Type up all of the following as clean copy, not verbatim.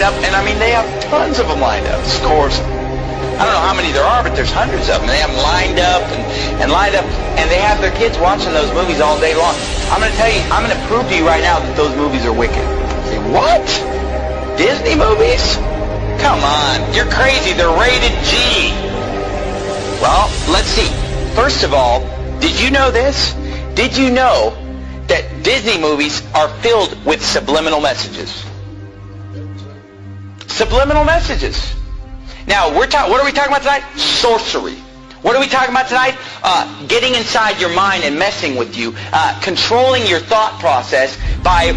lined up, and I mean, they have tons of them lined up. Of course, I don't know how many there are, but there's hundreds of them. They have them lined up and lined up, and they have their kids watching those movies all day long. I'm going to tell you, I'm going to prove to you right now that those movies are wicked. You say, what? Disney movies? Come on, you're crazy. They're rated G. Well, let's see. First of all, did you know this? Did you know that Disney movies are filled with subliminal messages? Subliminal messages. Now, what are we talking about tonight? Sorcery. What are we talking about tonight? Getting inside your mind and messing with you, controlling your thought process by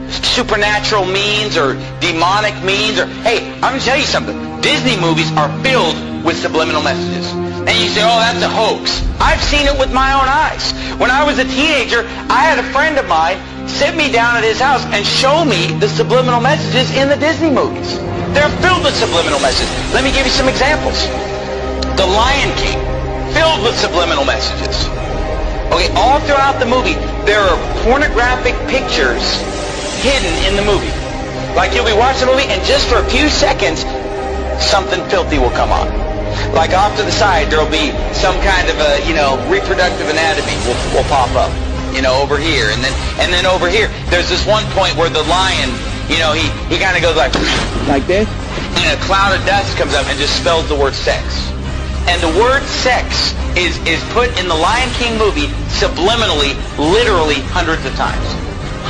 supernatural means or demonic means. Or hey, I'm going to tell you something. Disney movies are filled with subliminal messages. And you say, oh, that's a hoax. I've seen it with my own eyes. When I was a teenager, I had a friend of mine sit me down at his house and show me the subliminal messages in the Disney movies. They're filled with subliminal messages. Let me give you some examples. The Lion King, filled with subliminal messages. Okay, all throughout the movie, there are pornographic pictures hidden in the movie. Like you'll be watching the movie, and just for a few seconds, something filthy will come on. Like off to the side, there'll be some kind of a, reproductive anatomy will pop up, over here. And then over here, there's this one point where the lion, he kind of goes like this, and a cloud of dust comes up and just spells the word sex. And the word sex is put in the Lion King movie subliminally, literally hundreds of times.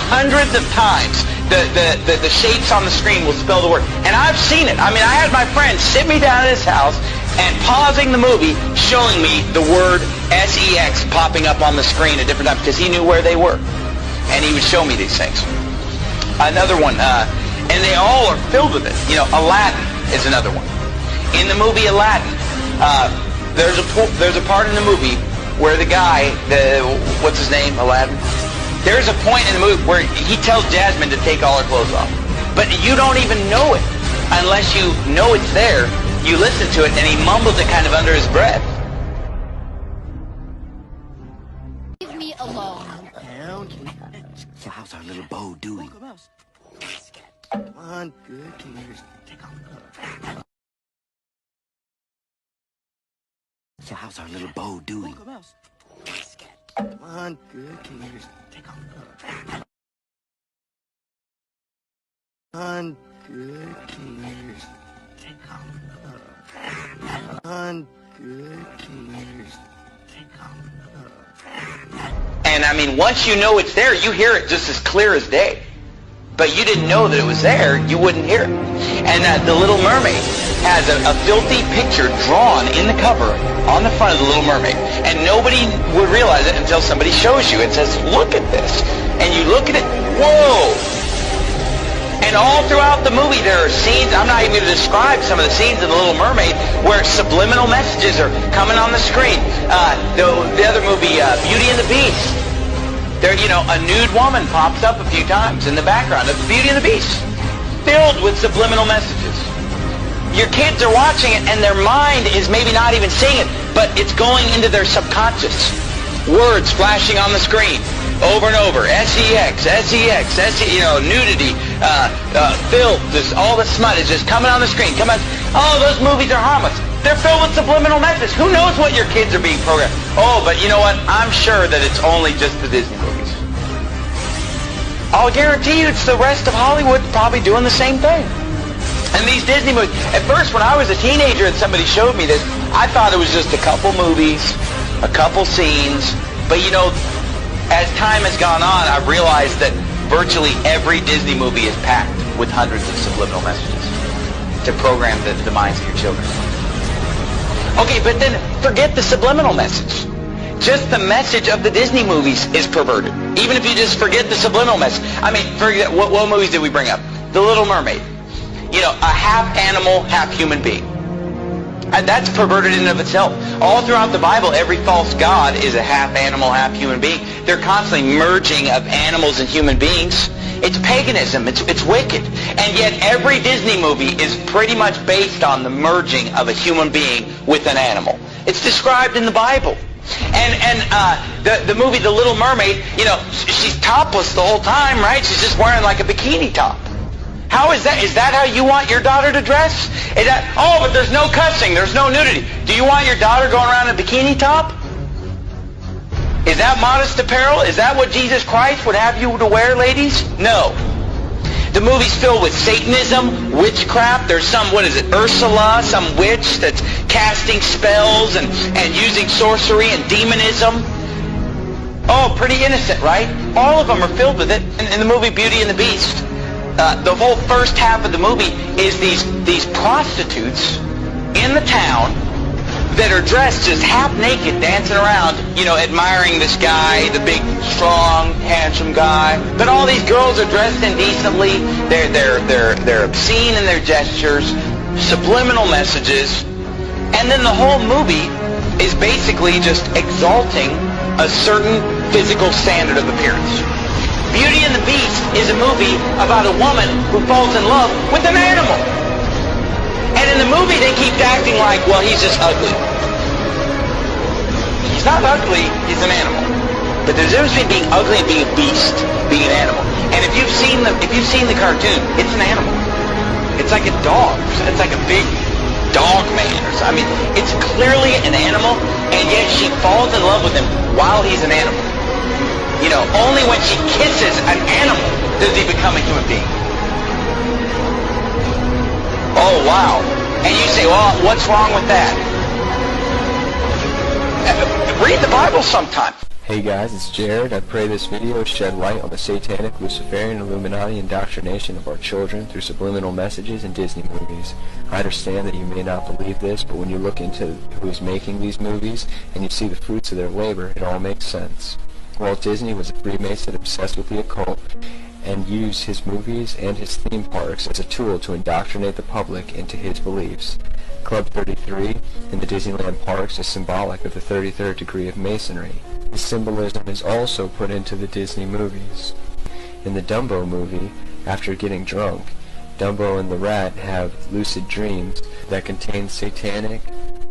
Hundreds of times. The shapes on the screen will spell the word. And I've seen it. I mean, I had my friend sit me down at his house and pausing the movie, showing me the word sex popping up on the screen at different times because he knew where they were. And he would show me these things. Another one, and they all are filled with it. Aladdin is another one. In the movie Aladdin, there's a part in the movie where the guy, what's his name, Aladdin? There's a point in the movie where he tells Jasmine to take all her clothes off. But you don't even know it unless you know it's there. You listen to it, and he mumbles it kind of under his breath. Leave me alone. So how's our little Bo doing? Come on, good. Can you just take off the glove? So how's our little Bo doing? Come on, good. Can you just take off the glove? Come on, good. Can you just take off the glove? Come on, good. Can you just take off the glove? And I mean, once you know it's there, you hear it just as clear as day. But you didn't know that it was there, you wouldn't hear it. And The Little Mermaid has a filthy picture drawn in the cover on the front of The Little Mermaid. And nobody would realize it until somebody shows you and says, look at this. And you look at it, whoa! And all throughout the movie there are scenes, I'm not even going to describe some of the scenes in The Little Mermaid, where subliminal messages are coming on the screen. The other movie, Beauty and the Beast. There, a nude woman pops up a few times in the background of Beauty and the Beast, filled with subliminal messages. Your kids are watching it, and their mind is maybe not even seeing it, but it's going into their subconscious. Words flashing on the screen over and over. sex, nudity, filth, all the smut is just coming on the screen. Oh, those movies are harmless. They're filled with subliminal messages. Who knows what your kids are being programmed? Oh, but you know what? I'm sure that it's only just the Disney movies. I'll guarantee you it's the rest of Hollywood probably doing the same thing. And these Disney movies, at first when I was a teenager and somebody showed me this, I thought it was just a couple movies, a couple scenes. But as time has gone on, I've realized that virtually every Disney movie is packed with hundreds of subliminal messages to program the minds of your children. Okay, but then forget the subliminal message. Just the message of the Disney movies is perverted. Even if you just forget the subliminal message. I mean, forget what movies did we bring up? The Little Mermaid. A half animal, half human being. And that's perverted in and of itself. All throughout the Bible, every false god is a half animal, half human being. They're constantly merging of animals and human beings. It's paganism. It's wicked. And yet every Disney movie is pretty much based on the merging of a human being with an animal. It's described in the Bible. And the movie The Little Mermaid, she's topless the whole time, right? She's just wearing like a bikini top. How is that? Is that how you want your daughter to dress? Is that, oh, but there's no cussing, there's no nudity. Do you want your daughter going around in a bikini top? Is that modest apparel? Is that what Jesus Christ would have you to wear, ladies? No. The movie's filled with Satanism, witchcraft. There's some, what is it, Ursula, some witch that's casting spells and using sorcery and demonism. Oh, pretty innocent, right? All of them are filled with it. In the movie Beauty and the Beast, the whole first half of the movie is these prostitutes in the town that are dressed just half naked, dancing around, you know, admiring this guy, the big, strong, handsome guy. But all these girls are dressed indecently. They're obscene in their gestures, subliminal messages, and then the whole movie is basically just exalting a certain physical standard of appearance. Beauty and the Beast is a movie about a woman who falls in love with an animal. And in the movie, they keep acting like, well, he's just ugly. He's not ugly, he's an animal. But there's a difference between being ugly and being a beast, being an animal. And if you've seen the cartoon, it's an animal. It's like a dog. It's like a big dog man or something. I mean, it's clearly an animal, and yet she falls in love with him while he's an animal. You know, only when she kisses an animal does he become a human being. Oh, wow. And you say, well, what's wrong with that? Read the Bible sometime. Hey guys, it's Jared. I pray this video shed light on the satanic, Luciferian, Illuminati indoctrination of our children through subliminal messages in Disney movies. I understand that you may not believe this, but when you look into who is making these movies and you see the fruits of their labor, it all makes sense. Walt Disney was a Freemason obsessed with the occult and used his movies and his theme parks as a tool to indoctrinate the public into his beliefs. Club 33 in the Disneyland parks is symbolic of the 33rd degree of Masonry. This symbolism is also put into the Disney movies. In the Dumbo movie, after getting drunk, Dumbo and the rat have lucid dreams that contain satanic,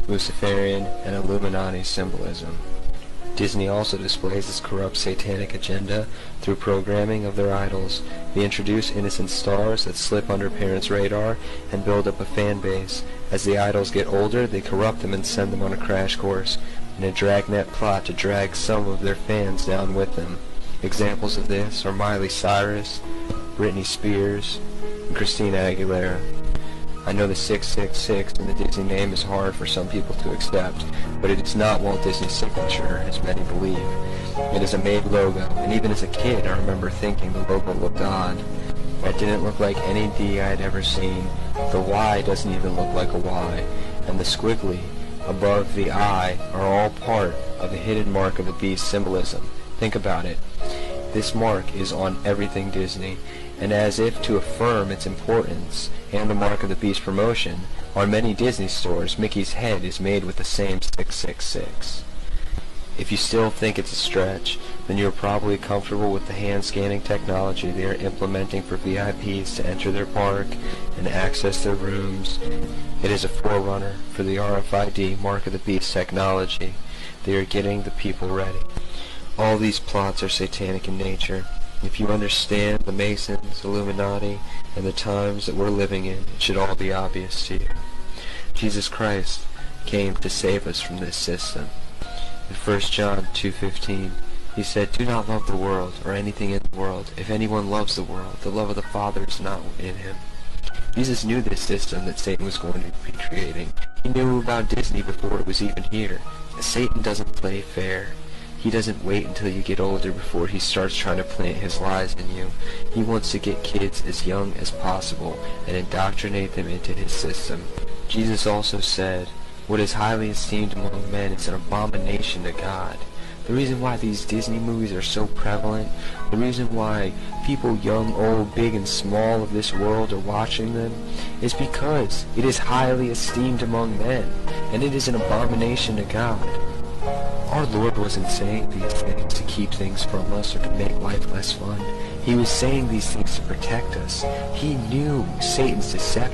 Luciferian, and Illuminati symbolism. Disney also displays this corrupt satanic agenda through programming of their idols. They introduce innocent stars that slip under parents' radar and build up a fan base. As the idols get older, they corrupt them and send them on a crash course in a dragnet plot to drag some of their fans down with them. Examples of this are Miley Cyrus, Britney Spears, and Christina Aguilera. I know the 666 in the Disney name is hard for some people to accept, but it is not Walt Disney's signature, as many believe. It is a made logo, and even as a kid I remember thinking the logo looked odd. It didn't look like any D I had ever seen. The Y doesn't even look like a Y, and the squiggly above the I are all part of the hidden mark of the beast symbolism. Think about it. This mark is on everything Disney, and as if to affirm its importance and the mark of the beast promotion, on many Disney stores, Mickey's head is made with the same 666. If you still think it's a stretch, then you are probably comfortable with the hand-scanning technology they are implementing for VIPs to enter their park and access their rooms. It is a forerunner for the RFID, Mark of the Beast technology. They are getting the people ready. All these plots are satanic in nature. If you understand the Masons, Illuminati, and the times that we're living in, it should all be obvious to you. Jesus Christ came to save us from this system. In 1 John 2:15, he said, "Do not love the world or anything in the world. If anyone loves the world, the love of the Father is not in him." Jesus knew this system that Satan was going to be creating. He knew about Disney before it was even here. Satan doesn't play fair. He doesn't wait until you get older before he starts trying to plant his lies in you. He wants to get kids as young as possible and indoctrinate them into his system. Jesus also said, "What is highly esteemed among men is an abomination to God." The reason why these Disney movies are so prevalent, the reason why people young, old, big, and small of this world are watching them, is because it is highly esteemed among men, and it is an abomination to God. Our Lord wasn't saying these things to keep things from us or to make life less fun. He was saying these things to protect us. He knew Satan's deception.